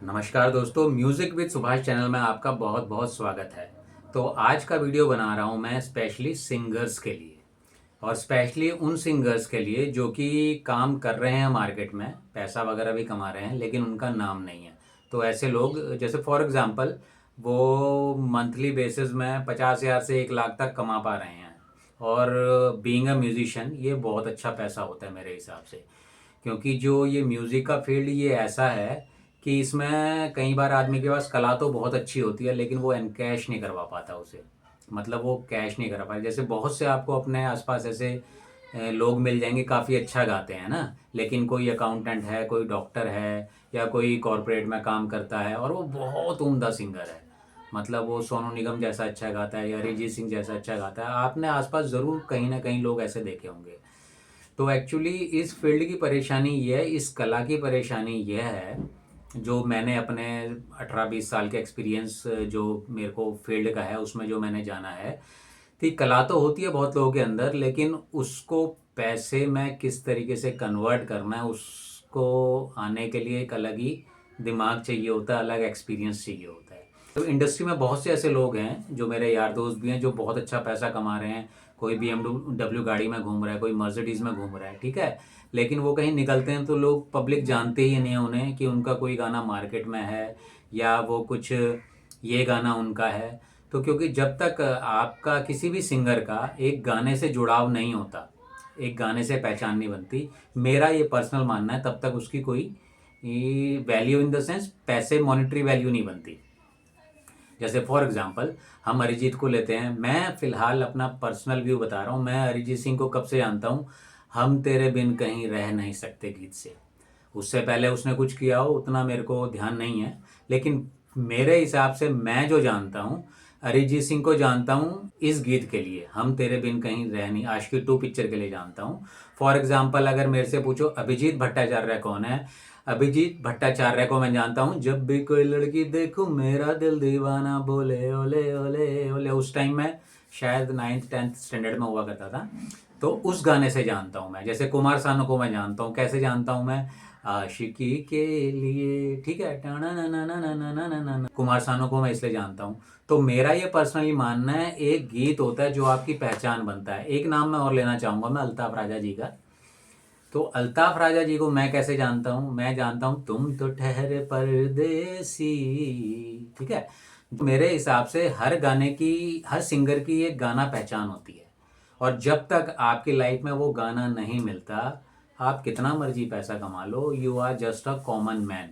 नमस्कार दोस्तों, music with Subhash channel में आपका बहुत बहुत स्वागत है। तो आज का वीडियो बना रहा हूँ मैं स्पेशली सिंगर्स के लिए, और स्पेशली उन सिंगर्स के लिए जो कि काम कर रहे हैं मार्केट में, पैसा वगैरह भी कमा रहे हैं लेकिन उनका नाम नहीं है। तो ऐसे लोग जैसे फॉर एग्ज़ाम्पल वो मंथली बेसिस में 50,000 से 1 लाख तक कमा पा रहे हैं। और बीइंग अ म्यूजिशियन ये बहुत अच्छा पैसा होता है मेरे हिसाब से, क्योंकि जो ये म्यूज़िक का फील्ड ये ऐसा है कि इसमें कई बार आदमी के पास कला तो बहुत अच्छी होती है लेकिन वो एनकैश नहीं करवा पाता उसे, मतलब वो कैश नहीं करा पाता। जैसे बहुत से आपको अपने आसपास ऐसे लोग मिल जाएंगे, काफ़ी अच्छा गाते हैं ना, लेकिन कोई अकाउंटेंट है, कोई डॉक्टर है, या कोई कॉरपोरेट में काम करता है और वो बहुत उम्दा सिंगर है, मतलब वो सोनू निगम जैसा अच्छा गाता है या अरिजीत सिंह जैसा अच्छा गाता है। आपने आसपास ज़रूर कहीं ना कहीं लोग ऐसे देखे होंगे। तो एक्चुअली इस फील्ड की परेशानी ये है, इस कला की परेशानी ये है, जो मैंने अपने 18-20 साल के एक्सपीरियंस जो मेरे को फील्ड का है उसमें जो मैंने जाना है कि कला तो होती है बहुत लोगों के अंदर, लेकिन उसको पैसे में किस तरीके से कन्वर्ट करना है उसको आने के लिए एक अलग ही दिमाग चाहिए होता है, अलग एक्सपीरियंस चाहिए होता है। तो इंडस्ट्री में बहुत से ऐसे लोग हैं जो मेरे यार दोस्त भी हैं जो बहुत अच्छा पैसा कमा रहे हैं। कोई BMW गाड़ी में घूम रहा है, कोई मर्सिडीज़ में घूम रहा है, ठीक है, लेकिन वो कहीं निकलते हैं तो लोग पब्लिक जानते ही नहीं उन्हें कि उनका कोई गाना मार्केट में है या वो कुछ ये गाना उनका है। तो क्योंकि जब तक आपका किसी भी सिंगर का एक गाने से जुड़ाव नहीं होता, एक गाने से पहचान नहीं बनती, मेरा ये पर्सनल मानना है, तब तक उसकी कोई वैल्यू इन द सेंस पैसे मॉनेटरी वैल्यू नहीं बनती। जैसे फॉर एग्जांपल हम अरिजीत को लेते हैं, मैं फ़िलहाल अपना पर्सनल व्यू बता रहा हूँ। मैं अरिजीत सिंह को कब से जानता हूँ? हम तेरे बिन कहीं रह नहीं सकते गीत से। उससे पहले उसने कुछ किया हो उतना मेरे को ध्यान नहीं है, लेकिन मेरे हिसाब से मैं जो जानता हूँ अरिजीत सिंह को जानता हूँ इस गीत के लिए, हम तेरे बिन कहीं रह नहीं, आशिकी 2 पिक्चर के लिए जानता हूँ। फॉर एग्जांपल अगर मेरे से पूछो अभिजीत भट्टाचार्य कौन है, अभिजीत भट्टाचार्य को मैं जानता हूँ। जब भी कोई लड़की देखूं मेरा दिल दीवाना बोले ओले ओले ओले, उस टाइम में शायद 9th 10th स्टैंडर्ड में हुआ करता था, तो उस गाने से जानता हूँ मैं। जैसे कुमार सानू को मैं जानता हूँ, कैसे जानता हूँ मैं? आशिकी के लिए, ठीक है, टाना ना ना ना ना ना ना ना ना, कुमार सानू को मैं इसलिए जानता हूँ। तो मेरा ये पर्सनली मानना है, एक गीत होता है जो आपकी पहचान बनता है। एक नाम मैं और लेना चाहूँगा मैं, अल्ताफ राजा जी का। तो अल्ताफ राजा जी को मैं कैसे जानता हूँ? मैं जानता हूँ तुम तो ठहरे परदेसी, ठीक है। मेरे हिसाब से हर गाने की, हर सिंगर की एक गाना पहचान होती है, और जब तक आपकी लाइफ में वो गाना नहीं मिलता, आप कितना मर्जी पैसा कमा लो, you are just a common man.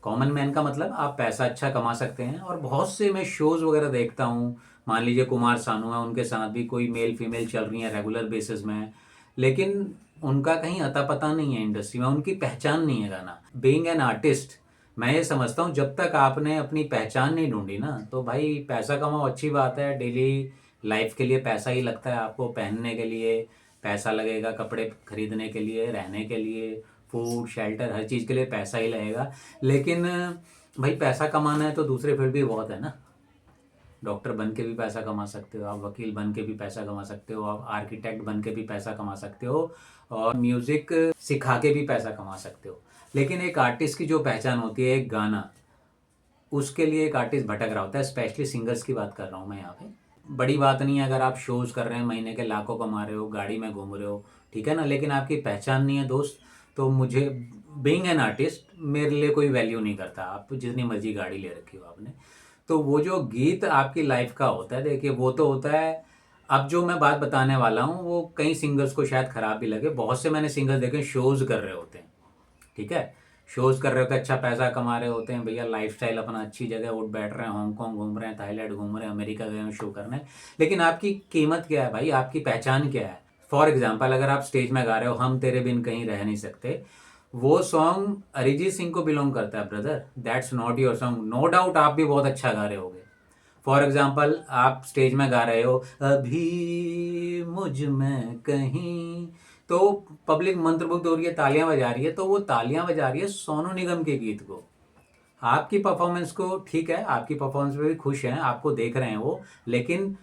Common man का मतलब आप पैसा अच्छा कमा सकते हैं, और बहुत से मैं शोज़ वगैरह देखता हूँ, मान लीजिए कुमार सानू है, उनके साथ भी कोई मेल फीमेल चल रही है रेगुलर बेसिस में, लेकिन उनका कहीं अता पता नहीं है इंडस्ट्री में, उनकी पहचान नहीं है गाना। बीइंग एन आर्टिस्ट मैं ये समझता हूँ जब तक आपने अपनी पहचान नहीं ढूंढी ना, तो भाई पैसा कमाओ अच्छी बात है, डेली लाइफ के लिए पैसा ही लगता है आपको, पहनने के लिए पैसा लगेगा, कपड़े खरीदने के लिए, रहने के लिए, फूड शेल्टर, हर चीज़ के लिए पैसा ही लगेगा। लेकिन भाई पैसा कमाना है तो दूसरे फील्ड भी बहुत है ना। डॉक्टर बन के भी पैसा कमा सकते हो आप, वकील बन के भी पैसा कमा सकते हो आप, आर्किटेक्ट बन के भी पैसा कमा सकते हो, और म्यूज़िक सिखा के भी पैसा कमा सकते हो। लेकिन एक आर्टिस्ट की जो पहचान होती है, एक गाना, उसके लिए एक आर्टिस्ट भटक रहा होता है। स्पेशली सिंगर्स की बात कर रहा हूँ मैं यहाँ पे। बड़ी बात नहीं है अगर आप शोज़ कर रहे हैं, महीने के लाखों कमा रहे हो, गाड़ी में घूम रहे हो, ठीक है ना, लेकिन आपकी पहचान नहीं है दोस्त, तो मुझे बीइंग एन आर्टिस्ट मेरे लिए कोई वैल्यू नहीं करता। आप जितनी मर्जी गाड़ी ले रखी हो आपने, तो वो जो गीत आपकी लाइफ का होता है, देखिए वो तो होता है। अब जो मैं बात बताने वाला हूँ वो कई सिंगर्स को शायद ख़राब भी लगे, बहुत से मैंने सिंगर्स देखे शोज़ कर रहे होते हैं, ठीक है, शोज़ कर रहे होते हैं, अच्छा पैसा कमा रहे होते हैं भैया, लाइफस्टाइल अपना अच्छी जगह उठ बैठ रहे हैं, हांगकांग घूम रहे हैं, थाईलैंड घूम रहे हैं, अमेरिका गए हैं शो करने, लेकिन आपकी कीमत क्या है भाई, आपकी पहचान क्या है? फॉर एग्जाम्पल अगर आप स्टेज में गा रहे हो हम तेरे बिन कहीं रह नहीं सकते, वो सॉन्ग अरिजीत सिंह को बिलोंग करता है brother, that's not your song. No doubt आप भी बहुत अच्छा गा रहे होगे। फॉर एग्जाम्पल आप स्टेज में गा रहे हो अभी मुझ में कहीं, तो पब्लिक मंत्रमुग्ध हो रही है, तालियां बजा रही है, तो वो तालियां बजा रही है सोनू निगम के गीत को। आपकी परफॉर्मेंस को, ठीक है, आपकी परफॉर्मेंस पे भी खुश हैं, आपको देख रहे हैं वो, लेकिन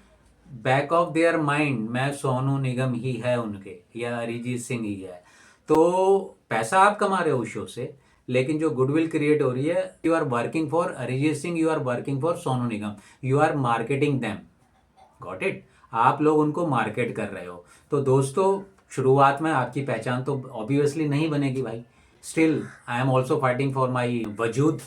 बैक ऑफ देयर माइंड मैं सोनू निगम ही है उनके, या अरिजीत सिंह ही है। तो पैसा आप कमा रहे हो उस शो से, लेकिन जो गुडविल क्रिएट हो रही है, you are working for Arijit Singh, you are working for Sonu Nigam, you are marketing them. Got it? आप लोग उनको मार्केट कर रहे हो। तो दोस्तों, शुरुआत में आपकी पहचान तो ऑब्वियसली नहीं बनेगी भाई। Still I am also fighting for my वजूद।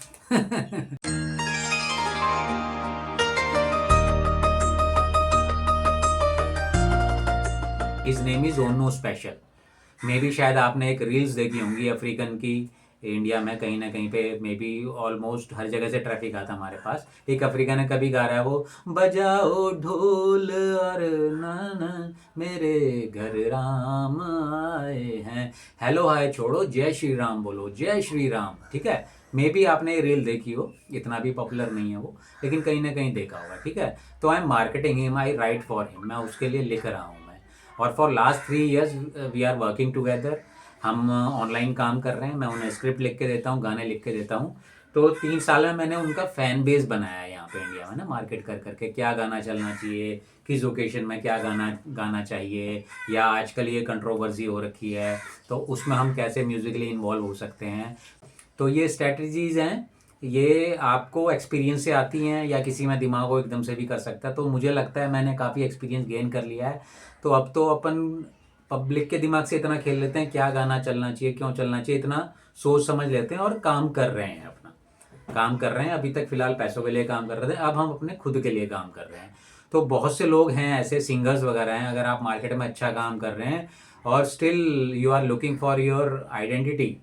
हिज नेम इज ओनो स्पेशल। मे बी शायद आपने एक रील्स देखी होंगी अफ्रीकन की। इंडिया में कहीं ना कहीं पे मे बी ऑलमोस्ट हर जगह से ट्रैफिक आता हमारे पास। एक अफ्रीकन है, कभी गा रहा है वो, बजाओ ढोल और ना मेरे घर राम आए हैं, हेलो हाय छोड़ो, जय श्री राम बोलो, जय श्री राम। ठीक है, मे बी आपने ये रील देखी हो, इतना भी पॉपुलर नहीं है वो, लेकिन कहीं ना कहीं देखा होगा। ठीक है, तो I am marketing him, I write for him, मैं उसके लिए लिख रहा हूँ। और for last 3 years we are working together. हम ऑनलाइन काम कर रहे हैं, मैं उन्हें स्क्रिप्ट लिख के देता हूँ, गाने लिख के देता हूँ। तो 3 साल में मैंने उनका फैन बेस बनाया है यहाँ पे इंडिया में ना, मार्केट कर करके क्या गाना चलना चाहिए, किस ओकेशन में क्या गाना गाना चाहिए, या आजकल ये कंट्रोवर्सी हो रखी है तो उसमें हम कैसे म्यूजिकली इन्वॉल्व हो सकते हैं। तो ये स्ट्रैटेजीज हैं, ये आपको एक्सपीरियंस से आती हैं या किसी में दिमाग को एकदम से भी कर सकता है। तो मुझे लगता है मैंने काफ़ी एक्सपीरियंस गेन कर लिया है। तो अब तो अपन पब्लिक के दिमाग से इतना खेल लेते हैं, क्या गाना चलना चाहिए, क्यों चलना चाहिए, इतना सोच समझ लेते हैं और काम कर रहे हैं, अपना काम कर रहे हैं। अभी तक फिलहाल पैसों के लिए काम कर रहे थे, अब हम अपने खुद के लिए काम कर रहे हैं। तो बहुत से लोग हैं ऐसे, सिंगर्स वगैरह हैं, अगर आप मार्केट में अच्छा काम कर रहे हैं और still you are looking for your identity,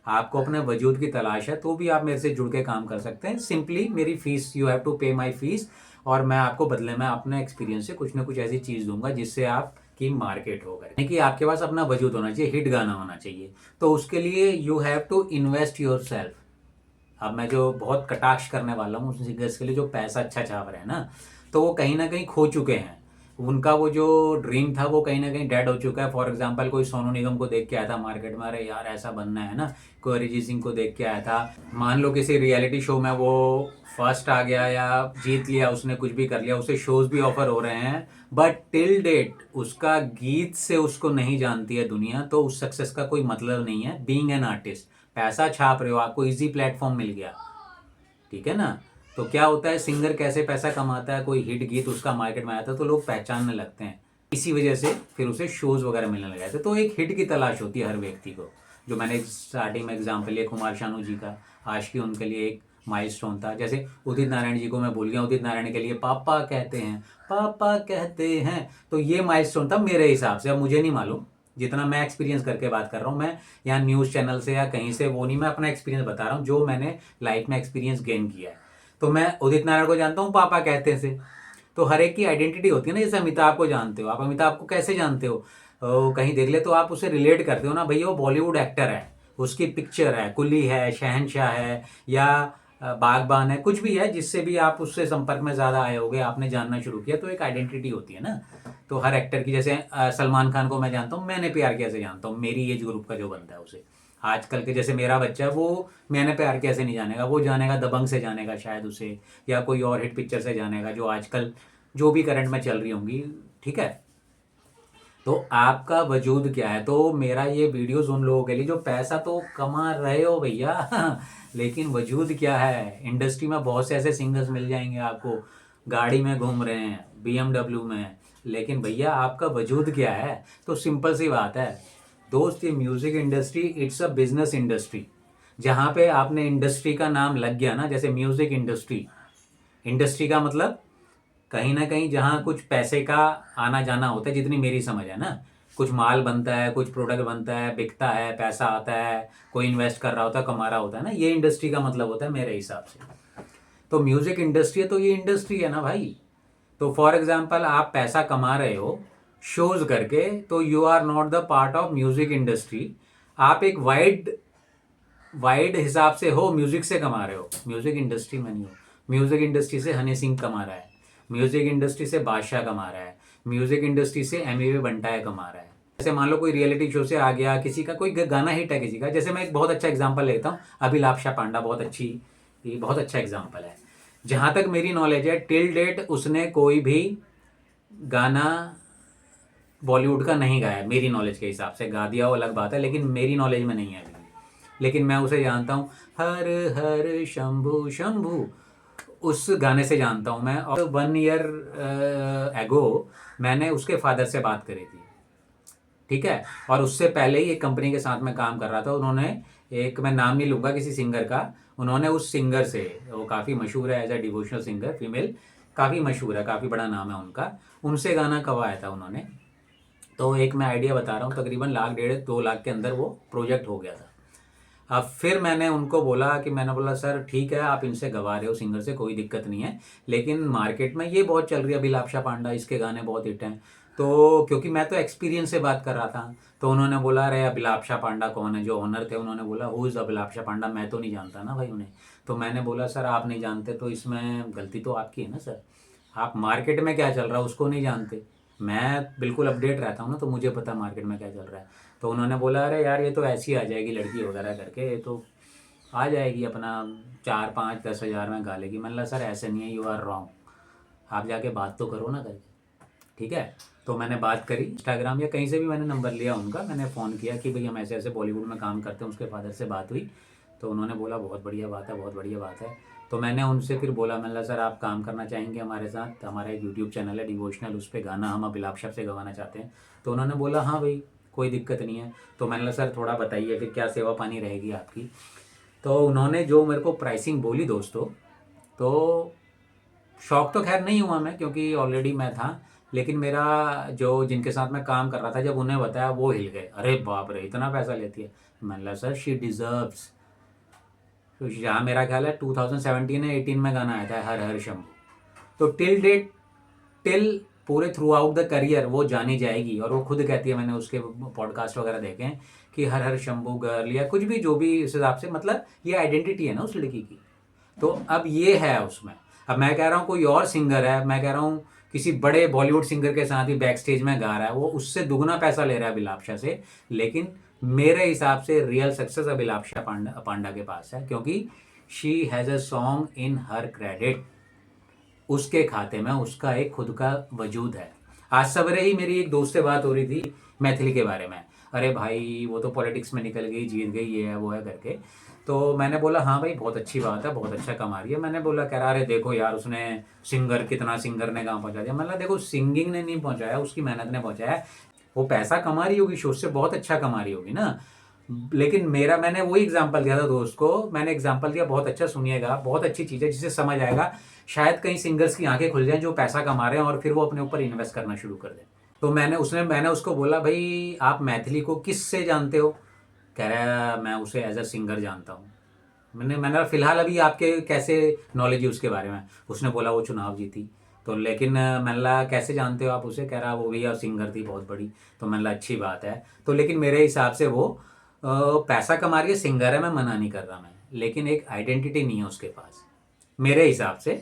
आपको अपने वजूद की तलाश है, तो भी आप मेरे से जुड़ के काम कर सकते हैं। सिंपली मेरी फीस, यू हैव टू पे माई फीस, और मैं आपको बदले में अपने एक्सपीरियंस से कुछ ना कुछ ऐसी चीज़ दूंगा जिससे आपकी मार्केट होगा। नहीं कि आपके पास अपना वजूद होना चाहिए, हिट गाना होना चाहिए, तो उसके लिए you have to invest yourself. अब मैं जो बहुत कटाक्ष करने वाला हूँ उन सिंगर्स के लिए जो पैसा अच्छा छाप रहे हैं ना, तो वो कहीं ना कहीं खो चुके हैं। उनका वो जो ड्रीम था वो कहीं ना कहीं डेड हो चुका है। फॉर एग्जांपल, कोई सोनू निगम को देख के आया था मार्केट में, अरे यार ऐसा बनना है ना, कोई अरिजीत सिंह को देख के आया था, मान लो किसी रियलिटी शो में वो फर्स्ट आ गया या जीत लिया, उसने कुछ भी कर लिया, उसे शोज भी ऑफर हो रहे हैं, बट टिल डेट उसका गीत से उसको नहीं जानती है दुनिया, तो उस सक्सेस का कोई मतलब नहीं है। बीइंग एन आर्टिस्ट, पैसा छाप रहे हो, आपको इजी प्लेटफॉर्म मिल गया, ठीक है ना। तो क्या होता है, सिंगर कैसे पैसा कमाता है, कोई हिट गीत उसका मार्केट में आता है तो लोग पहचानने लगते हैं, इसी वजह से फिर उसे शोज वगैरह मिलने लगे थे। तो एक हिट की तलाश होती है हर व्यक्ति को। जो मैंने स्टार्टिंग में एग्जाम्पल लिया कुमार शानू जी का, आशिकी उनके लिए एक माइलस्टोन था। जैसे उदित नारायण जी को मैं भूल गया, उदित नारायण के लिए पापा कहते हैं, पापा कहते हैं, तो ये माइलस्टोन था मेरे हिसाब से। अब मुझे नहीं मालूम, जितना मैं एक्सपीरियंस करके बात कर रहा हूँ, मैं यहाँ न्यूज़ चैनल से या कहीं से वो नहीं, मैं अपना एक्सपीरियंस बता रहा हूँ जो मैंने लाइफ में एक्सपीरियंस गेन किया है। तो मैं उदित नारायण को जानता हूँ पापा कहते से। तो हर एक की आइडेंटिटी होती है ना, जैसे अमिताभ को जानते हो आप, अमिताभ को कैसे जानते हो, कहीं देख ले तो आप उसे रिलेट करते हो ना, भैया वो बॉलीवुड एक्टर है, उसकी पिक्चर है, कुली है, शहनशाह है, या बागबान है, कुछ भी है जिससे भी आप उससे संपर्क में ज़्यादा आए होगे, आपने जानना शुरू किया, तो एक आइडेंटिटी होती है ना। तो हर एक्टर की, जैसे सलमान खान को मैं जानता हूँ, मैंने प्यार किया से जानता हूँ, मेरी एज ग्रुप का जो बनता है उसे। आजकल के जैसे मेरा बच्चा है, वो मैंने प्यार किया से नहीं जानेगा, वो जानेगा दबंग से जानेगा शायद उसे, या कोई और हिट पिक्चर से जानेगा जो आजकल जो भी करंट में चल रही होंगी। ठीक है, तो आपका वजूद क्या है। तो मेरा ये वीडियोस उन लोगों के लिए जो पैसा तो कमा रहे हो भैया लेकिन वजूद क्या है। इंडस्ट्री में बहुत से ऐसे सिंगर्स मिल जाएंगे आपको, गाड़ी में घूम रहे हैं, BMW में, लेकिन भैया आपका वजूद क्या है। तो सिंपल सी बात है दोस्त, ये music industry it's a business industry. जहाँ पे आपने इंडस्ट्री का नाम लग गया ना, जैसे म्यूजिक इंडस्ट्री, इंडस्ट्री का मतलब कहीं ना कहीं जहाँ कुछ पैसे का आना जाना होता है, जितनी मेरी समझ है ना, कुछ माल बनता है, कुछ प्रोडक्ट बनता है, बिकता है, पैसा आता है, कोई इन्वेस्ट कर रहा होता है, कमा रहा होता है ना, ये इंडस्ट्री का मतलब होता है मेरे हिसाब से। तो म्यूजिक इंडस्ट्री है तो ये इंडस्ट्री है ना भाई। तो फॉर एग्जाम्पल आप पैसा कमा रहे हो शोज करके, तो you are not the part of music industry. आप एक वाइड वाइड हिसाब से हो, म्यूजिक से कमा रहे हो, म्यूजिक इंडस्ट्री में नहीं हो। म्यूजिक इंडस्ट्री से हनी सिंह कमा रहा है, म्यूजिक इंडस्ट्री से बादशाह कमा रहा है, म्यूजिक इंडस्ट्री से एमवी बंटाया कमा रहा है। जैसे मान लो कोई रियलिटी शो से आ गया, किसी का कोई गाना हिट है किसी का, जैसे मैं एक बहुत अच्छा एग्जांपल लेता हूँ, अभिलाषा पांडा, बहुत अच्छा एग्जांपल है। जहाँ तक मेरी नॉलेज है, टिल डेट उसने कोई भी गाना बॉलीवुड का नहीं गाया, मेरी नॉलेज के हिसाब से। गा दिया वो अलग बात है, लेकिन मेरी नॉलेज में नहीं है अभी। लेकिन मैं उसे जानता हूँ हर हर शंभू शंभू, उस गाने से जानता हूँ मैं। और 1 ईयर एगो मैंने उसके फादर से बात करी थी, ठीक है। और उससे पहले ही एक कंपनी के साथ में काम कर रहा था, उन्होंने एक, मैं नाम नहीं लूँगा किसी सिंगर का, उन्होंने उस सिंगर से, वो काफ़ी मशहूर है as a devotional singer, female, काफ़ी मशहूर है, काफ़ी बड़ा नाम है उनका, उनसे गाना गवाया था उन्होंने। तो एक मैं आइडिया बता रहा हूँ, तकरीबन 1 लाख 1.5 2 लाख के अंदर वो प्रोजेक्ट हो गया था। अब फिर मैंने उनको बोला कि, मैंने बोला सर ठीक है आप इनसे गवा रहे हो सिंगर से, कोई दिक्कत नहीं है, लेकिन मार्केट में ये बहुत चल रही है अभिलाषा पांडा, इसके गाने बहुत हिट हैं। तो क्योंकि मैं तो एक्सपीरियंस से बात कर रहा था, तो उन्होंने बोला अरे अभिलाषा पांडा कौन है, जो ओनर थे उन्होंने बोला हु इज़ अभिलाषा पांडा, मैं तो नहीं जानता ना भाई उन्हें। तो मैंने बोला सर आप नहीं जानते तो इसमें गलती तो आपकी है ना सर, आप मार्केट में क्या चल रहा है उसको नहीं जानते, मैं बिल्कुल अपडेट रहता हूँ ना, तो मुझे पता मार्केट में क्या चल रहा है। तो उन्होंने बोला अरे यार ये तो ऐसी आ जाएगी लड़की वगैरह करके, ये तो आ जाएगी अपना 4 5 10 हज़ार में गा लेगी। मैंने बोला सर ऐसे नहीं है, यू आर रॉन्ग, आप जाके बात तो करो ना करके, ठीक है। तो मैंने बात करी इंस्टाग्राम या कहीं से भी, मैंने नंबर लिया उनका, मैंने फ़ोन किया कि भाई हम ऐसे ऐसे बॉलीवुड में काम करते हैं, उसके फादर से बात हुई। तो उन्होंने बोला बहुत बढ़िया बात है, बहुत बढ़िया बात है। तो मैंने उनसे फिर बोला, मैंने बोला सर आप काम करना चाहेंगे हमारे साथ, हमारा एक यूट्यूब चैनल है डिवोशनल, उस पर गाना हम अभिलाषा से गवाना चाहते हैं। तो उन्होंने बोला हाँ भाई कोई दिक्कत नहीं है। तो मैंने बोला सर थोड़ा बताइए फिर क्या सेवा पानी रहेगी आपकी। तो उन्होंने जो मेरे को प्राइसिंग बोली दोस्तों, तो शौक तो खैर नहीं हुआ मैं क्योंकि ऑलरेडी मैं था, लेकिन मेरा जो जिनके साथ मैं काम कर रहा था जब उन्हें बताया वो हिल गए, अरे बाप रे इतना पैसा लेती है। मैंने बोला सर शी डिजर्व्स। तो यहाँ मेरा ख्याल है 2017 या 18 में गाना आया था हर हर शंभू। तो टिल डेट, टिल पूरे थ्रू आउट द करियर वो जानी जाएगी। और वो खुद कहती है, मैंने उसके पॉडकास्ट वगैरह देखे हैं कि हर हर शंभू गर्ल या कुछ भी जो भी इस हिसाब से, मतलब ये आइडेंटिटी है ना उस लड़की की। तो अब ये है उसमें। अब मैं कह रहा हूँ कोई और सिंगर है, मैं कह रहा हूँ किसी बड़े बॉलीवुड सिंगर के साथ ही बैक स्टेज में गा रहा है, वो उससे दुगना पैसा ले रहा है अभिलाषा से, लेकिन मेरे हिसाब से रियल सक्सेस अभिलाषा पांडा के पास है, क्योंकि she has a song in her credit, उसके खाते में उसका एक खुद का वजूद है। आज सवेरे ही मेरी एक दोस्त से बात हो रही थी मैथिली के बारे में, अरे भाई वो तो पॉलिटिक्स में निकल गई, जीत गई, ये है वो है करके। तो मैंने बोला हाँ भाई बहुत अच्छी बात है, बहुत अच्छा कमा रही है। मैंने बोला कह रहा अरे देखो यार उसने सिंगर, कितना सिंगर ने कहाँ पहुँचा दिया। मतलब देखो सिंगिंग ने नहीं पहुँचाया, उसकी मेहनत ने पहुँचाया है। वो पैसा कमा रही होगी शो से, बहुत अच्छा कमा रही होगी ना। लेकिन मेरा, मैंने वही एग्जाम्पल दिया था दोस्त को, मैंने एग्जाम्पल दिया, बहुत अच्छा सुनिएगा, बहुत अच्छी चीज़ है जिसे समझ आएगा, शायद कई सिंगर्स की आंखें खुल जाएं जो पैसा कमा रहे हैं और फिर वो अपने ऊपर इन्वेस्ट करना शुरू कर दें। तो मैंने उसको बोला भाई आप मैथिली को किस से जानते हो। कह रहा है मैं उसे एज अ सिंगर जानता हूँ। मैंने फिलहाल अभी आपके कैसे नॉलेज है उसके बारे में। उसने बोला वो चुनाव जीती। तो लेकिन मैंने बोला कैसे जानते हो आप उसे। कह रहा वो भी अब सिंगर थी बहुत बड़ी। तो मैंने बोला अच्छी बात है। तो लेकिन मेरे हिसाब से वो पैसा कमा रही है, सिंगर है, मैं मना नहीं कर रहा मैं, लेकिन एक आइडेंटिटी नहीं है उसके पास मेरे हिसाब से,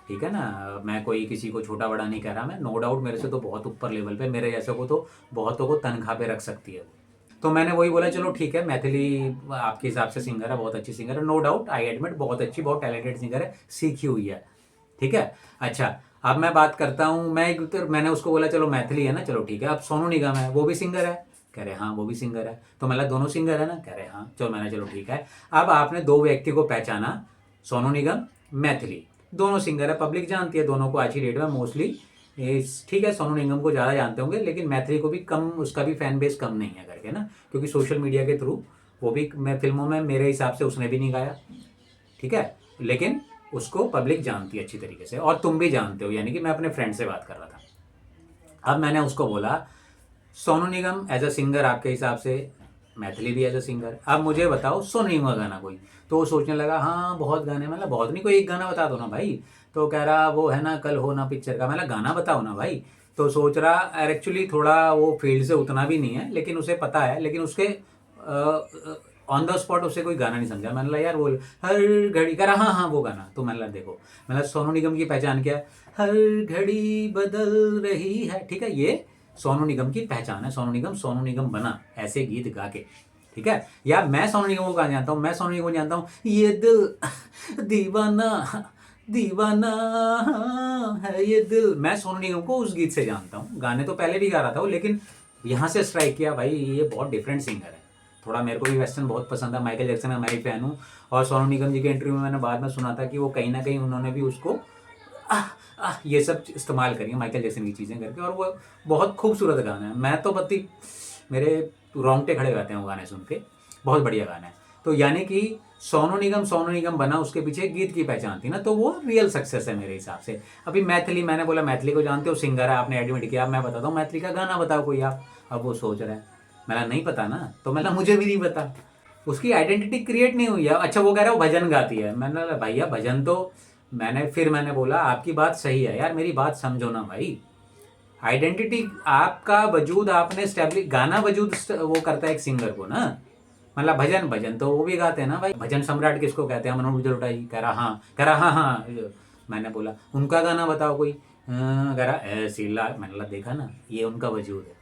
ठीक है ना। मैं कोई किसी को छोटा बड़ा नहीं कह रहा मैं, नो डाउट मेरे से तो बहुत ऊपर लेवल पे, मेरे जैसे को तो बहुतों को तनख्वाह पे रख सकती है वो। तो मैंने वही बोला चलो ठीक है, मैथिली आपके हिसाब से सिंगर है, बहुत अच्छी सिंगर है, नो डाउट, आई एडमिट, बहुत अच्छी, बहुत टैलेंटेड सिंगर है, सीखी हुई है, ठीक है। अच्छा अब मैं बात करता हूँ, मैंने उसको बोला चलो मैथिली है ना, चलो ठीक है। अब सोनू निगम है, वो भी सिंगर है। कह रहे हाँ वो भी सिंगर है। तो मतलब दोनों सिंगर है ना। कह रहे हाँ। चलो ठीक है। अब आपने दो व्यक्ति को पहचाना, सोनू निगम, मैथिली, दोनों सिंगर है, पब्लिक जानती है दोनों को आज की डेट में मोस्टली। ठीक है सोनू निगम को ज़्यादा जानते होंगे, लेकिन मैथिली को भी कम, उसका भी फैन बेस कम नहीं है करके ना, क्योंकि सोशल मीडिया के थ्रू वो भी, मैं फिल्मों में मेरे हिसाब से उसने भी नहीं गाया, ठीक है, लेकिन उसको पब्लिक जानती है अच्छी तरीके से, और तुम भी जानते हो, यानी कि मैं अपने फ्रेंड से बात कर रहा था। अब मैंने उसको बोला Sonu Nigam as a singer आपके हिसाब से, मैथिली भी एज अ सिंगर, अब मुझे बताओ सोनू निगम का गाना कोई। तो वो सोचने लगा हाँ बहुत गाने, मतलब बहुत नहीं, कोई एक गाना बता दो ना भाई। तो कह रहा वो है ना कल हो ना पिक्चर का। मतलब गाना बताओ ना भाई। तो सोच रहा, एक्चुअली थोड़ा वो फील्ड से उतना भी नहीं है, लेकिन उसे पता है, लेकिन उसके ऑन द स्पॉट उसे कोई गाना नहीं समझा। मैंने यार बोल हर घड़ी, कह रहा हाँ हाँ वो गाना। तो मैंने देखो, मतलब सोनू निगम की पहचान क्या है, हर घड़ी बदल रही है, ठीक है, ये सोनू निगम की पहचान है। सोनू निगम बना ऐसे गीत गा के, ठीक है। या मैं सोनू निगम को कहाँ जानता हूँ, मैं सोनू निगम को जानता हूँ, ये दिल दीवाना दीवाना है ये दिल, मैं सोनू निगम को उस गीत से जानता हूँ। गाने तो पहले भी गा रहा था वो, लेकिन यहाँ से स्ट्राइक किया भाई ये बहुत डिफरेंट सिंगर है, थोड़ा मेरे को भी वेस्टर्न बहुत पसंद है, माइकल जैक्सन का मैं ही फ़ैन हूँ। और सोनू निगम जी के इंटरव्यू में मैंने बाद में सुना था कि वो कहीं ना कहीं उन्होंने भी उसको ये सब इस्तेमाल करी है माइकल जैक्सन की चीज़ें करके, और वो बहुत खूबसूरत गाना है। मैं तो पति मेरे रोंगटे खड़े रहते हैं वो गाने सुन के, बहुत बढ़िया गाना है। तो यानी कि सोनू निगम बना, उसके पीछे गीत की पहचान थी ना, तो वो रियल सक्सेस है मेरे हिसाब से। अभी मैथिली, मैंने बोला मैथिली को जानते हो, सिंगर है, आपने एडमिट किया, मैं बताता हूँ मैथिली का गाना बताओ कोई आप। अब वो सोच रहा है मैंने नहीं पता ना, तो मैंने मुझे भी नहीं पता, उसकी आइडेंटिटी क्रिएट नहीं हुई है। अच्छा वो कह रहा है वो भजन गाती है, मैंने बोला भैया भजन तो मैंने बोला आपकी बात सही है यार, मेरी बात समझो ना भाई। आइडेंटिटी आपका वजूद आपने स्टैब्लिश, गाना वजूद वो करता है एक सिंगर को ना। मतलब भजन तो वो भी गाते हैं ना भाई, भजन सम्राट किसको कहते हैं, मनोज जलोटा जी। कह रहा हाँ। मैंने बोला उनका गाना बताओ कोई, कह रहा ऐसी ला, मैंने बोला देखा ना, ये उनका वजूद है।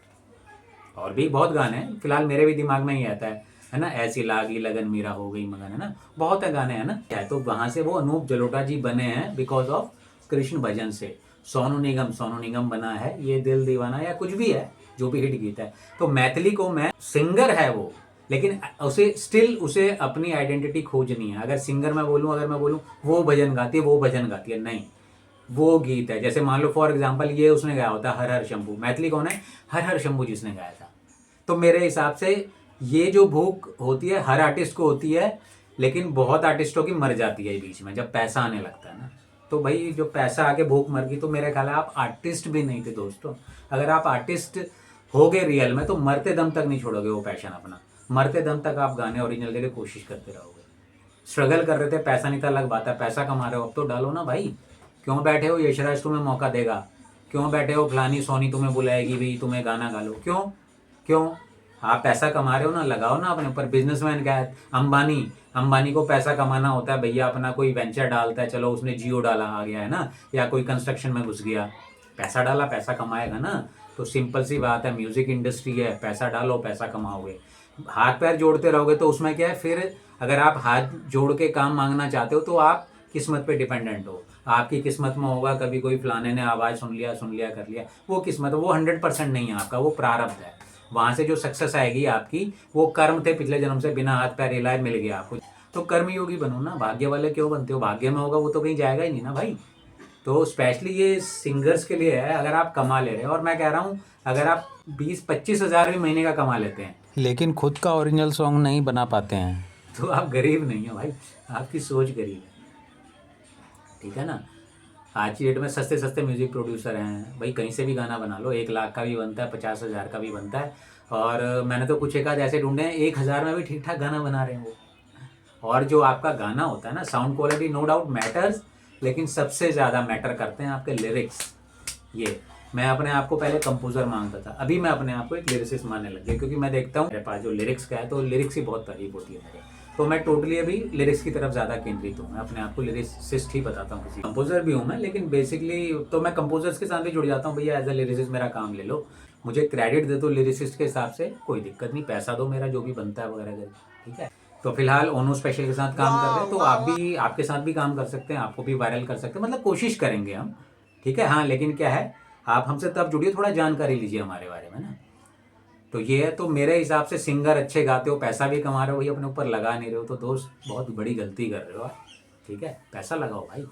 और भी बहुत गाने हैं, फिलहाल मेरे भी दिमाग में ही आता है ना, ऐसी लागी लगन मीरा हो गई मगन, है ना, बहुत है गाने, है ना। तो वहां से वो अनूप जलोटा जी बने हैं बिकॉज ऑफ कृष्ण भजन से। सोनू निगम बना है ये दिल दीवाना या कुछ भी है, जो भी हिट गीत है। तो मैथिली को मैं, सिंगर है वो, लेकिन उसे स्टिल उसे अपनी आइडेंटिटी खोजनी है। अगर सिंगर मैं बोलूँ वो भजन गाती है, वो भजन गाती है, नहीं, वो गीत है। जैसे मान लो फॉर एग्जांपल ये उसने गाया होता हर हर शंभू, मैथिली कौन है, हर हर शंभू जिसने गाया था। तो मेरे हिसाब से ये जो भूख होती है हर आर्टिस्ट को होती है, लेकिन बहुत आर्टिस्टों की मर जाती है बीच में जब पैसा आने लगता है ना। तो भाई जो पैसा आके भूख मर गई, तो मेरे ख्याल है आप आर्टिस्ट भी नहीं थे दोस्तों। अगर आप आर्टिस्ट हो गए रियल में, तो मरते दम तक नहीं छोड़ोगे वो पैशन अपना, मरते दम तक आप गाने ओरिजिनल के लिए कोशिश करते रहोगे। स्ट्रगल कर रहे थे, पैसा नहीं था, अलग बात है, पैसा कमा रहे हो अब तो डालो ना भाई। क्यों बैठे हो यशराज तुम्हें मौका देगा, क्यों बैठे हो फलानी सोनी तुम्हें बुलाएगी भाई तुम्हें गाना गा लो, क्यों आप पैसा कमा रहे हो ना, लगाओ ना अपने ऊपर। बिजनेसमैन क्या है, अंबानी को पैसा कमाना होता है भैया, अपना कोई वेंचर डालता है, चलो उसने जियो डाला आ गया है ना, या कोई कंस्ट्रक्शन में घुस गया, पैसा डाला पैसा कमाएगा ना। तो सिंपल सी बात है, म्यूजिक इंडस्ट्री है, पैसा डालो पैसा कमाओगे। हाथ पैर जोड़ते रहोगे तो उसमें क्या है, फिर अगर आप हाथ जोड़ के काम मांगना चाहते हो तो आप किस्मत पे डिपेंडेंट हो। आपकी किस्मत में होगा कभी कोई फलाने ने आवाज़ सुन लिया कर लिया, वो किस्मत, वो 100% नहीं है आपका, वो प्रारब्ध है। वहाँ से जो सक्सेस आएगी आपकी, वो कर्म थे पिछले जन्म से, बिना हाथ पैर हिलाए मिल गया आपको। तो कर्मयोगी बनो ना, भाग्य वाले क्यों बनते हो, भाग्य में होगा वो तो कहीं जाएगा ही नहीं ना भाई। तो स्पेशली ये सिंगर्स के लिए है, अगर आप कमा ले रहे हो, और मैं कह रहा हूँ अगर आप 20-25 हज़ार भी महीने का कमा लेते हैं, लेकिन खुद का ओरिजिनल सॉन्ग नहीं बना पाते हैं, तो आप गरीब नहीं हो भाई, आपकी सोच गरीब है, ठीक है ना। आज की डेट में सस्ते सस्ते म्यूजिक प्रोड्यूसर हैं भाई, कहीं से भी गाना बना लो, 1 लाख का भी बनता है, 50,000 का भी बनता है। और मैंने तो कुछ एक आध ऐसे ढूंढे हैं 1,000 में भी ठीक ठाक गाना बना रहे हैं वो। और जो आपका गाना होता है ना, sound quality no doubt matters, लेकिन सबसे ज़्यादा मैटर करते हैं आपके लिरिक्स। ये मैं अपने आप को पहले कंपोजर मानता था, अभी मैं अपने आप को एक लिरिसिस्ट मानने लग गया, क्योंकि मैं देखता हूँ मेरे पास जो लिरिक्स का है, तो लिरिक्स ही बहुत तारीफ होती है मेरे। तो मैं टोटली अभी लिरिक्स की तरफ ज़्यादा केंद्रित हूँ, मैं अपने आप को लिरिसिस्ट ही बताता हूँ। कंपोजर भी हूँ मैं, लेकिन बेसिकली तो मैं कंपोजर्स के साथ भी जुड़ जाता हूँ, भैया एज अ लिरिसिस्ट मेरा काम ले लो, मुझे क्रेडिट दे दो लिरिसिस्ट के हिसाब से, कोई दिक्कत नहीं, पैसा दो मेरा जो भी बनता है वगैरह करके, ठीक है। तो फिलहाल ओनो स्पेशल के साथ काम कर रहे हैं, तो आप भी, आपके साथ भी काम कर सकते हैं, आपको भी वायरल कर सकते हैं, मतलब कोशिश करेंगे हम, ठीक है। हाँ लेकिन क्या है, आप हमसे तब जुड़िए, थोड़ा जानकारी लीजिए हमारे बारे में ना। तो ये है, तो मेरे हिसाब से सिंगर अच्छे गाते हो, पैसा भी कमा रहे हो, वही अपने ऊपर लगा नहीं रहे हो, तो दोस्त बहुत बड़ी गलती कर रहे हो आप, ठीक है। पैसा लगाओ भाई,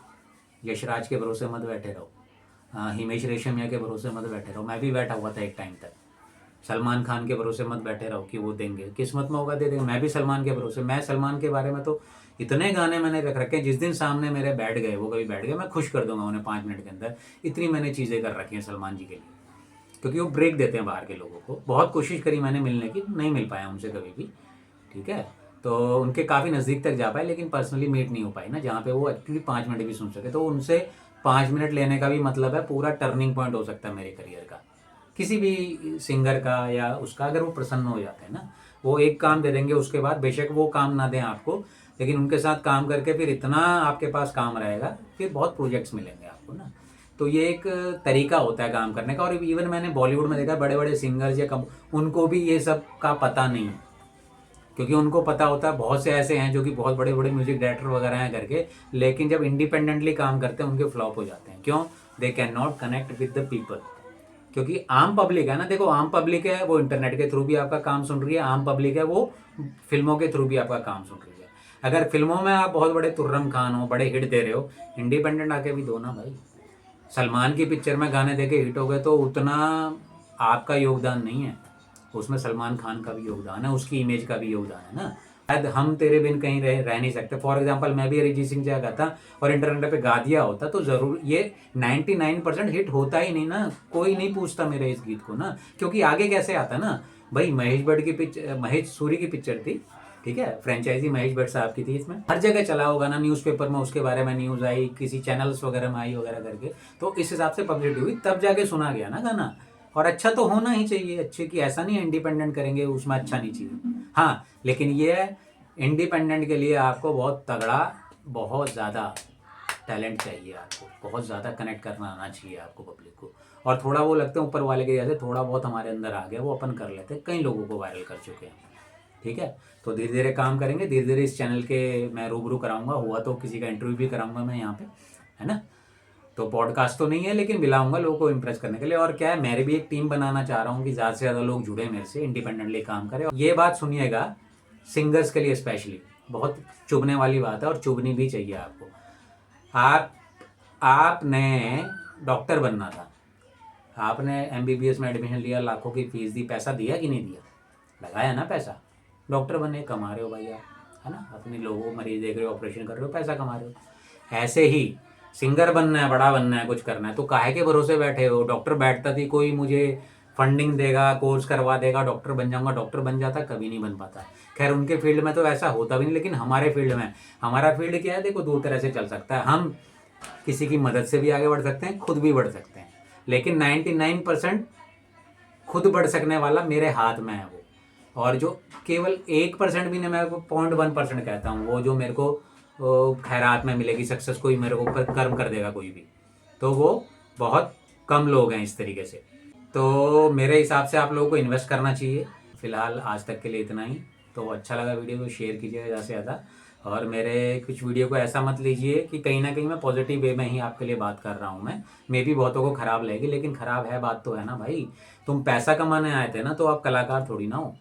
यशराज के भरोसे मत बैठे रहो, हिमेश रेशमिया के भरोसे मत बैठे रहो, मैं भी बैठा हुआ था एक टाइम तक। सलमान खान के भरोसे मत बैठे रहो कि वो देंगे, किस्मत में होगा दे देंगे, मैं भी सलमान के भरोसे, मैं सलमान के बारे में तो इतने गाने मैंने रख रखे हैं, जिस दिन सामने मेरे बैठ गए, वो कभी बैठ गए, मैं खुश कर दूंगा उन्हें 5 मिनट के अंदर, इतनी मैंने चीज़ें कर रखी हैं सलमान जी के लिए, क्योंकि वो ब्रेक देते हैं बाहर के लोगों को। बहुत कोशिश करी मैंने मिलने की, नहीं मिल पाया उनसे कभी भी, ठीक है। तो उनके काफ़ी नज़दीक तक जा पाए, लेकिन पर्सनली मीट नहीं हो पाई ना, जहाँ पे वो एक्चुअली 5 मिनट भी सुन सके। तो उनसे 5 मिनट लेने का भी मतलब है पूरा टर्निंग पॉइंट हो सकता है मेरे करियर का, किसी भी सिंगर का या उसका, अगर वो प्रसन्न हो जाते हैं ना, वो एक काम दे देंगे, उसके बाद बेशक वो काम ना दें आपको, लेकिन उनके साथ काम करके फिर इतना आपके पास काम रहेगा, फिर बहुत प्रोजेक्ट्स मिलेंगे आपको ना। तो ये एक तरीका होता है काम करने का। और इवन मैंने बॉलीवुड में देखा बड़े बड़े सिंगर्स या उनको भी ये सब का पता नहीं, क्योंकि उनको पता होता है, बहुत से ऐसे हैं जो कि बहुत बड़े बड़े म्यूजिक डायरेक्टर वगैरह हैं करके, लेकिन जब इंडिपेंडेंटली काम करते हैं उनके फ्लॉप हो जाते हैं। क्यों? They can not connect with the people, क्योंकि आम पब्लिक है ना, देखो आम पब्लिक है वो इंटरनेट के थ्रू भी आपका काम सुन रही है, आम पब्लिक है वो फिल्मों के थ्रू भी आपका काम सुन रही है। अगर फिल्मों में आप बहुत बड़े तुर्रम खान हो, बड़े हिट दे रहे हो, इंडिपेंडेंट आके भी दो ना भाई। सलमान की पिक्चर में गाने देके हिट हो गए तो उतना आपका योगदान नहीं है, उसमें सलमान खान का भी योगदान है, उसकी इमेज का भी योगदान है ना। शायद हम तेरे बिन कहीं रह नहीं सकते, फॉर एग्जांपल मैं भी अरिजीत सिंह जगह गाता और इंटरनेट पे गा दिया होता तो जरूर ये 99% हिट होता ही नहीं ना, कोई नहीं पूछता मेरे इस गीत को ना, क्योंकि आगे कैसे आता ना भाई। महेश भट्ट की पिक्चर, महेश सूरी की पिक्चर थी, ठीक है, फ्रेंचाइजी महेश भट्ट साहब की थी, इसमें हर जगह चला होगा ना, न्यूज़पेपर में उसके बारे में न्यूज़ आई, किसी चैनल्स वगैरह में आई वगैरह करके, तो इस हिसाब से पब्लिसिटी हुई, तब जाके सुना गया ना गाना। और अच्छा तो होना ही चाहिए, अच्छे की ऐसा नहीं इंडिपेंडेंट करेंगे उसमें अच्छा नहीं चाहिए। हाँ, लेकिन ये है इंडिपेंडेंट के लिए आपको बहुत तगड़ा, बहुत ज़्यादा टैलेंट चाहिए, आपको बहुत ज़्यादा कनेक्ट करना आना चाहिए आपको पब्लिक को, और थोड़ा वो लगता है ऊपर वाले के जैसे थोड़ा बहुत हमारे अंदर आ गया, वो अपन कर लेते हैं, कई लोगों को वायरल कर चुके हैं, ठीक है। तो धीरे धीरे काम करेंगे, धीरे धीरे इस चैनल के मैं रूबरू कराऊंगा, हुआ तो किसी का इंटरव्यू भी कराऊंगा मैं यहाँ पे, है ना। तो पॉडकास्ट तो नहीं है लेकिन मिलाऊंगा लोगों को इम्प्रेस करने के लिए, और क्या है मेरी भी एक टीम बनाना चाह रहा हूँ कि ज़्यादा से ज़्यादा लोग जुड़े मेरे से, इंडिपेंडेंटली काम करें। ये बात सुनिएगा, सिंगर्स के लिए स्पेशली बहुत चुभने वाली बात है और चुभनी भी चाहिए आपको। आपने डॉक्टर बनना था, आपने MBBS में एडमिशन लिया, लाखों की फीस दी, पैसा दिया कि नहीं दिया, लगाया ना पैसा, डॉक्टर बने, कमा रहे हो भाई आप, है ना, अपने लोगों मरीज देख रहे हो, ऑपरेशन कर रहे हो, पैसा कमा रहे हो। ऐसे ही सिंगर बनना है, बड़ा बनना है, कुछ करना है तो काहे के भरोसे बैठे हो। डॉक्टर बैठता थी कोई मुझे फंडिंग देगा, कोर्स करवा देगा, डॉक्टर बन जाऊंगा, डॉक्टर बन जाता, कभी नहीं बन पाता। खैर उनके फील्ड में तो ऐसा होता भी नहीं, लेकिन हमारे फील्ड में, हमारा फील्ड क्या है, देखो दो तरह से चल सकता है, हम किसी की मदद से भी आगे बढ़ सकते हैं, खुद भी बढ़ सकते हैं, लेकिन 99% खुद बढ़ सकने वाला मेरे हाथ में है वो, और जो केवल 1% भी नहीं, मैं 0.1% कहता हूँ, वो जो मेरे को खैरात में मिलेगी, सक्सेस कोई मेरे को ऊपर कर्म कर देगा कोई भी, तो वो बहुत कम लोग हैं इस तरीके से। तो मेरे हिसाब से आप लोगों को इन्वेस्ट करना चाहिए। फिलहाल आज तक के लिए इतना ही। तो अच्छा लगा वीडियो को शेयर कीजिएगा ज़्यादा से ज़्यादा, और मेरे कुछ वीडियो को ऐसा मत लीजिए कि कहीं ना कहीं मैं पॉजिटिव वे में ही आपके लिए बात कर रहा हूँ। मैं मे भी बहुतों को ख़राब लगेगी, लेकिन ख़राब है बात तो है ना भाई। तुम पैसा कमाने आए थे ना, तो आप कलाकार थोड़ी ना हो,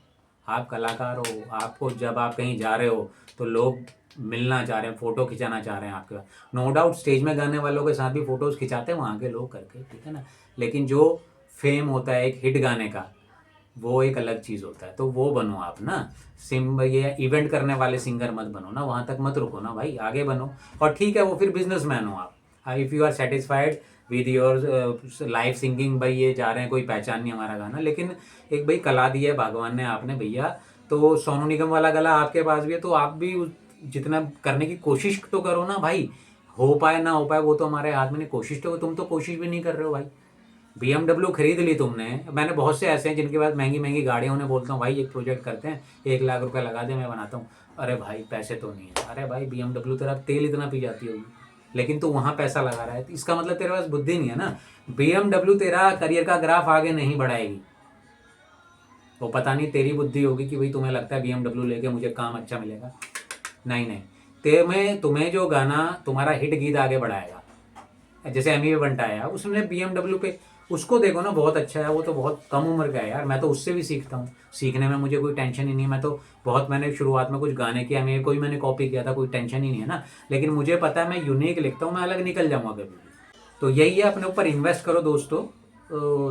आप कलाकार हो। आपको जब आप कहीं जा रहे हो तो लोग मिलना चाह रहे हैं, फ़ोटो खिंचाना चाह रहे हैं आपके साथ, नो डाउट स्टेज में गाने वालों के साथ भी फ़ोटोज़ खिंचाते हैं वहाँ के लोग करके, ठीक है ना। लेकिन जो फेम होता है एक हिट गाने का, वो एक अलग चीज़ होता है, तो वो बनो आप ना। ये इवेंट करने वाले सिंगर मत बनो ना, वहाँ तक मत रुको ना भाई, आगे बनो। और ठीक है वो फिर बिजनेसमैन हो आप, if you are satisfied with your live singing, भाई ये जा रहे हैं, कोई पहचान नहीं हमारा गाना, लेकिन एक भाई कला दी है भगवान ने आपने भैया, तो सोनू निगम वाला गला आपके पास भी है, तो आप भी जितना करने की कोशिश तो करो ना भाई। हो पाए ना हो पाए वो तो हमारे हाथ में नहीं, कोशिश तो, तुम तो कोशिश भी नहीं कर रहे हो भाई। BMW खरीद ली तुमने, मैंने बहुत से ऐसे हैं जिनके पास महंगी महंगी गाड़ियाँ, उन्हें बोलता हूँ भाई एक प्रोजेक्ट करते हैं, 1 लाख रुपए लगा दे, मैं बनाता हूँ। अरे भाई पैसे तो नहीं है। अरे भाई BMW तेरा तेल इतना पी जाती होगी, लेकिन तू वहाँ पैसा लगा रहा है, तो इसका मतलब तेरे पास बुद्धि नहीं है ना। BMW तेरा करियर का ग्राफ आगे नहीं बढ़ाएगी, वो पता नहीं तेरी बुद्धि होगी कि भाई तुम्हें लगता है BMW लेके मुझे काम अच्छा मिलेगा। नहीं नहीं, तुम्हें जो गाना तुम्हारा हिट गीत आगे बढ़ाएगा, जैसे एमी बंटा आया, उसने BMW पे, उसको देखो ना, बहुत अच्छा है वो, तो बहुत कम उम्र का है यार, मैं तो उससे भी सीखता हूँ, सीखने में मुझे कोई टेंशन ही नहीं है। मैं तो बहुत, मैंने शुरुआत में कुछ गाने किया, मेरे कोई मैंने कॉपी किया था, कोई टेंशन ही नहीं है ना, लेकिन मुझे पता है मैं यूनिक लिखता हूँ, मैं अलग निकल जाऊँगा कभी भी। तो यही है, अपने ऊपर इन्वेस्ट करो दोस्तों।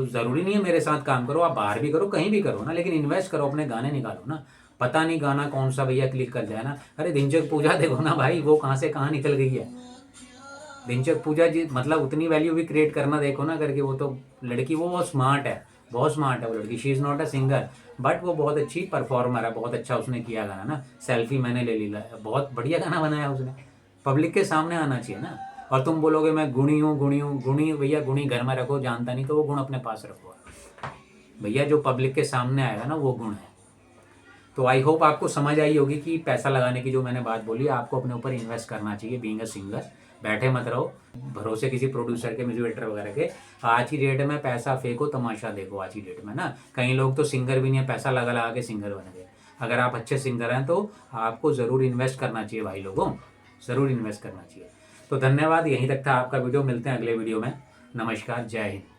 ज़रूरी नहीं है मेरे साथ काम करो, आप बाहर भी करो, कहीं भी करो ना, लेकिन इन्वेस्ट करो, अपने गाने निकालो ना। पता नहीं गाना कौन सा भैया क्लिक कर जाए ना। अरे दिनचक पूजा देखो ना भाई, वो कहाँ से कहाँ निकल गई है। दिनचक पूजा जी, मतलब उतनी वैल्यू भी क्रिएट करना देखो ना करके, वो तो लड़की, वो बहुत स्मार्ट है, बहुत स्मार्ट है वो लड़की। She is not a singer, but वो बहुत अच्छी परफॉर्मर है, बहुत अच्छा उसने किया गाना ना। सेल्फी मैंने ले ली, बहुत बढ़िया गाना बनाया उसने, पब्लिक के सामने आना चाहिए ना। और तुम बोलोगे मैं गुणी हूँ, गुणी हूँ, गुणी भैया गुणी घर में रखो, जानता नहीं तो वो गुण अपने पास रखो भैया, जो पब्लिक के सामने आएगा ना वो गुण है। तो आई होप आपको समझ आई होगी कि पैसा लगाने की जो मैंने बात बोली, आपको अपने ऊपर इन्वेस्ट करना चाहिए बीइंग अ सिंगर। बैठे मत रहो भरोसे किसी प्रोड्यूसर के, म्यूजिक डायरेक्टर वगैरह के। आज की डेट में पैसा फेंको, तमाशा देखो आज की डेट में ना। कई लोग तो सिंगर भी नहीं है, पैसा लगा लगा के सिंगर बन गए। अगर आप अच्छे सिंगर हैं तो आपको ज़रूर इन्वेस्ट करना चाहिए भाई लोगों, ज़रूर इन्वेस्ट करना चाहिए। तो धन्यवाद, यहीं तक था आपका वीडियो, मिलते हैं अगले वीडियो में। नमस्कार, जय हिंद।